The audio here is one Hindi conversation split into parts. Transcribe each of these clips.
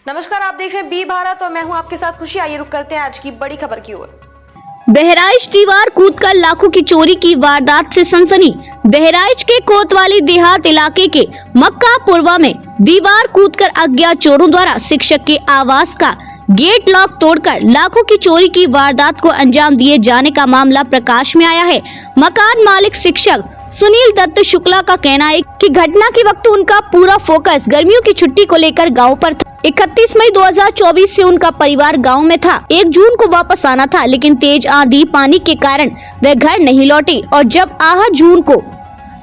नमस्कार, आप देख रहे हैं बी भारत और मैं हूं आपके साथ खुशी। आइए रुक करते हैं आज की बड़ी खबर की ओर। बहराइच दीवार कूदकर लाखों की चोरी की वारदात से सनसनी। बहराइच के कोतवाली देहात इलाके के मक्कापुरवा में दीवार कूदकर अज्ञात चोरों द्वारा शिक्षक के आवास का गेट लॉक तोड़कर लाखों की चोरी की वारदात को अंजाम दिए जाने का मामला प्रकाश में आया है। मकान मालिक शिक्षक सुनील दत्त शुक्ला का कहना है कि घटना के वक्त उनका पूरा फोकस गर्मियों की छुट्टी को लेकर गांव पर था। 31 मई 2024 से उनका परिवार गांव में था। 1 जून को वापस आना था, लेकिन तेज आंधी पानी के कारण वे घर नहीं लौटे और जब 8 जून को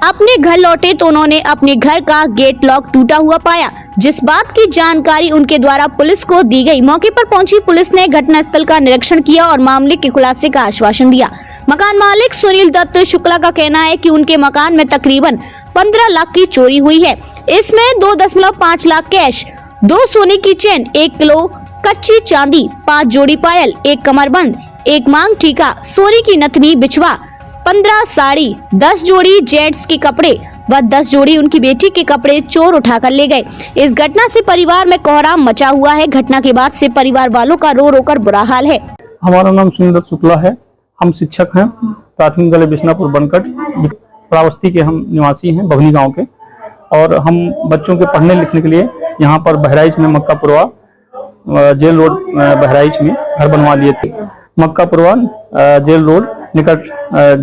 अपने घर लौटे तो उन्होंने अपने घर का गेट लॉक टूटा हुआ पाया, जिस बात की जानकारी उनके द्वारा पुलिस को दी गई। मौके पर पहुंची पुलिस ने घटनास्थल का निरीक्षण किया और मामले के खुलासे का आश्वासन दिया। मकान मालिक सुनील दत्त शुक्ला का कहना है कि उनके मकान में तकरीबन 15 लाख की चोरी हुई है। इसमें 2.5 लाख कैश, 2 सोने की चेन, 1 किलो कच्ची चांदी, 5 जोड़ी पायल, 1 कमरबंद, 1 मांग टीका, सोने की नथनी, बिछवा, 15 साड़ी, 10 जोड़ी जेंट्स के कपड़े व 10 जोड़ी उनकी बेटी के कपड़े चोर उठाकर ले गए। इस घटना से परिवार में कोहराम मचा हुआ है। घटना के बाद से परिवार वालों का रो रो कर बुरा हाल है। हमारा नाम सुनील दत्त शुक्ला है। हम शिक्षक हैं, प्राथमिक विद्यालय बिशनापुर बनकट प्रावस्ती के हम निवासी हैं, बभनी गांव के। और हम बच्चों के पढ़ने लिखने के लिए यहाँ पर बहराइच में मक्कापुरवा जेल रोड बहराइच में घर बनवा लिए थे। मक्कापुरवा जेल रोड निकट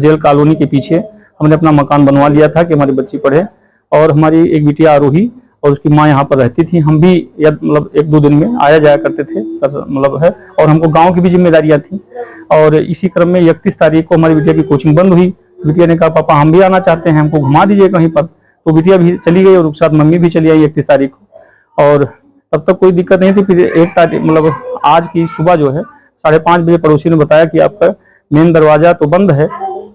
जेल कॉलोनी के पीछे हमने अपना मकान बनवा लिया था कि हमारी बच्ची पढ़े। और हमारी एक बिटिया आरोही और उसकी माँ यहाँ पर रहती थी। हम भी मतलब 1-2 दिन में आया जाया करते थे मतलब है। और हमको गांव की भी जिम्मेदारियां थी। और इसी क्रम में 31 तारीख को हमारी बिटिया की कोचिंग बंद हुई। बिटिया ने कहा पापा हम भी आना चाहते हैं, हमको घुमा दीजिए कहीं पर। तो बिटिया भी चली गई और उसके साथ मम्मी भी चली आई 31 तारीख को। और तब तक कोई दिक्कत नहीं थी। फिर 1 तारीख मतलब आज की सुबह जो है 5:30 बजे पड़ोसी ने बताया कि आपका मेन दरवाजा तो बंद है,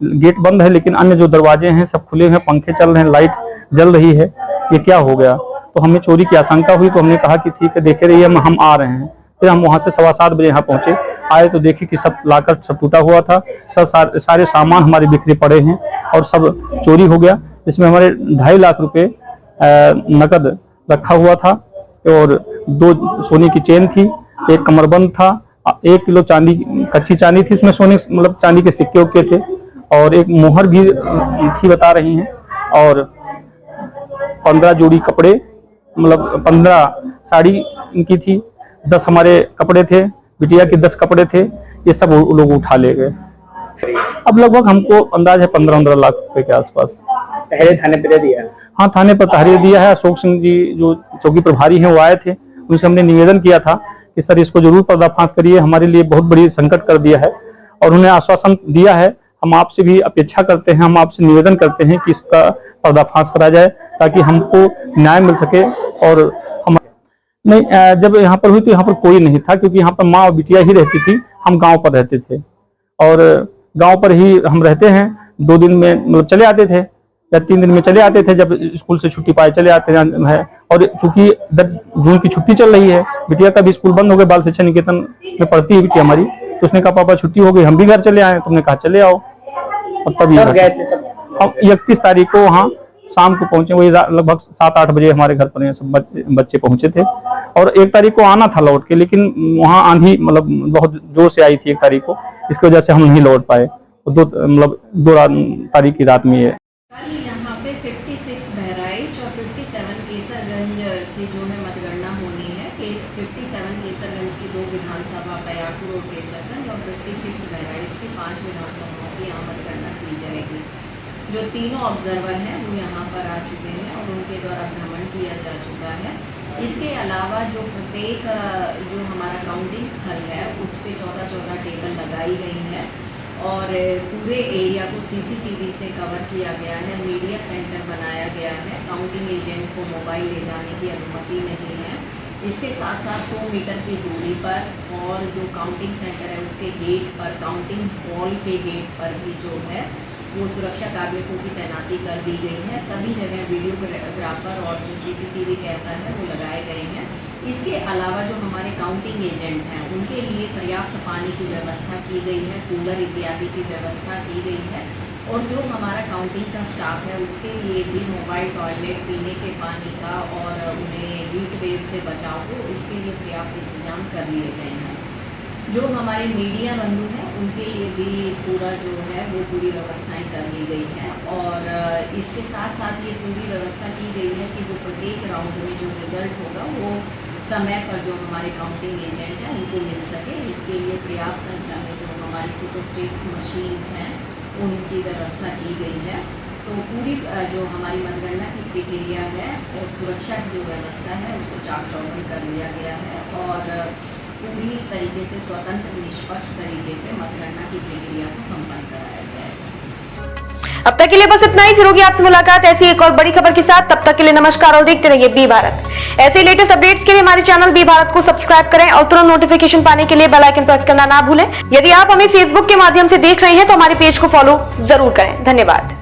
गेट बंद है, लेकिन अन्य जो दरवाजे हैं सब खुले हैं, पंखे चल रहे हैं, लाइट जल रही है, ये क्या हो गया। तो हमें चोरी की आशंका हुई। तो हमने कहा कि ठीक है देखे रहिए, हम आ रहे हैं। फिर हम वहां से 7:15 बजे यहाँ पहुंचे। आए तो देखे कि सब लाकर सब टूटा हुआ था, सब सारे सामान हमारे बिखरे पड़े हैं और सब चोरी हो गया। इसमें हमारे 2.5 लाख रुपए नकद रखा हुआ था और 2 सोने की चेन थी, 1 कमरबंद था, 1 किलो चांदी कच्ची चांदी थी, उसमें सोने मतलब चांदी के सिक्के उक्के थे और एक मोहर भी थी बता रही हैं। और 15 जोड़ी कपड़े मतलब 15 साड़ी इनकी थी, 10 हमारे कपड़े थे, बिटिया के 10 कपड़े थे। ये सब लोग उठा ले गए। अब लगभग हमको अंदाज है 15-15 लाख रुपए के आसपास। पहले थाने पर दिया? हाँ, थाने पर तहरीर दिया है। अशोक सिंह जी जो चौकी प्रभारी हैं वो आए थे, उनसे हमने निवेदन किया था कि सर इसको जरूर पर्दाफाश करिए, हमारे लिए बहुत बड़ी संकट कर दिया है। और उन्हें आश्वासन दिया है। हम आपसे भी अपेक्षा करते हैं, हम आपसे निवेदन करते हैं कि इसका पर्दाफाश करा जाए ताकि हमको न्याय मिल सके। और हम नहीं, जब यहाँ पर हुई तो यहाँ पर कोई नहीं था, क्योंकि यहाँ पर माँ और बिटिया ही रहती थी। हम गाँव पर रहते थे और गाँव पर ही हम रहते हैं। 2 दिन में मतलब चले आते थे या 3 दिन में चले आते थे, जब स्कूल से छुट्टी पाए चले आते हैं। और चूंकि 10 जून की छुट्टी चल रही है, बिटिया का भी स्कूल बंद हो गया, बाल शिक्षा निकेतन में पढ़ती है बिटिया हमारी। तो उसने कहा पापा छुट्टी हो गई, हम भी घर चले आए। तुमने कहा चले आओ। और तभी हम 31 तारीख को वहाँ शाम को पहुंचे। वही लगभग 7-8 बजे हमारे घर पर सब बच्चे पहुंचे थे। और 1 तारीख को आना था लौट के, लेकिन वहाँ आंधी मतलब बहुत जोर से आई थी 1 तारीख को, इसकी वजह से हम नहीं लौट पाए। 2 तारीख की रात में ये यहाँ पे 56 बहराइच और 57 केसरगंज की जो है मतगणना होनी है। 57 केसरगंज की 2 विधानसभा बयापुर और केसरगंज और 56 बहराइच की 5 विधानसभाओं की यहाँ मतगणना की जाएगी। जो तीनों ऑब्जर्वर हैं वो यहाँ पर आ चुके हैं और उनके द्वारा भ्रमण किया जा चुका है। इसके अलावा जो प्रत्येक जो हमारा काउंटिंग स्थल है उस पर 14 टेबल लगाई गई है और पूरे एरिया को सीसीटीवी से कवर किया गया है। मीडिया सेंटर बनाया गया है। काउंटिंग एजेंट को मोबाइल ले जाने की अनुमति नहीं है। इसके साथ साथ 100 मीटर की दूरी पर और जो काउंटिंग सेंटर है उसके गेट पर, काउंटिंग हॉल के गेट पर भी जो है वो सुरक्षा कार्मिकों की तैनाती कर दी गई है। सभी जगह वीडियोग्राफर और जो सीसीटीवी कैमरा है वो लगाए गए हैं। इसके अलावा जो हमारे काउंटिंग एजेंट हैं उनके लिए पर्याप्त पानी की व्यवस्था की गई है, कूलर इत्यादि की व्यवस्था की गई है। और जो हमारा काउंटिंग का स्टाफ है उसके लिए भी मोबाइल टॉयलेट, पीने के पानी का और उन्हें हीट वेव से बचाव हो, इसके लिए पर्याप्त इंतजाम कर लिए गए हैं। जो हमारे मीडिया बंधु हैं उनके लिए भी पूरा जो है वो पूरी व्यवस्थाएं कर ली गई हैं और इसके साथ साथ ये पूरी व्यवस्था की गई है कि जो प्रत्येक राउंड में जो रिजल्ट होगा वो समय पर जो हमारे काउंटिंग एजेंट हैं उनको मिल सके। इसके लिए पर्याप्त संख्या में जो हमारी फोटोस्टेट्स मशीन्स हैं उनकी व्यवस्था की गई है। तो पूरी जो हमारी मतगणना की प्रक्रिया है और सुरक्षा की जो व्यवस्था है उसको चाक चौबंद कर लिया गया है और पूरी तरीके से स्वतंत्र निष्पक्ष तरीके से मतगणना की प्रक्रिया को संपन्न कराया जाएगा। अब तक के लिए बस इतना ही। फिर होगी आपसे मुलाकात ऐसी एक और बड़ी खबर के साथ। तब तक के लिए नमस्कार और देखते रहिए बी भारत। ऐसे लेटेस्ट अपडेट्स के लिए हमारे चैनल बी भारत को सब्सक्राइब करें और तुरंत नोटिफिकेशन पाने के लिए बेल आइकन प्रेस करना ना भूलें। यदि आप हमें फेसबुक के माध्यम से देख रहे हैं तो हमारे पेज को फॉलो जरूर करें। धन्यवाद।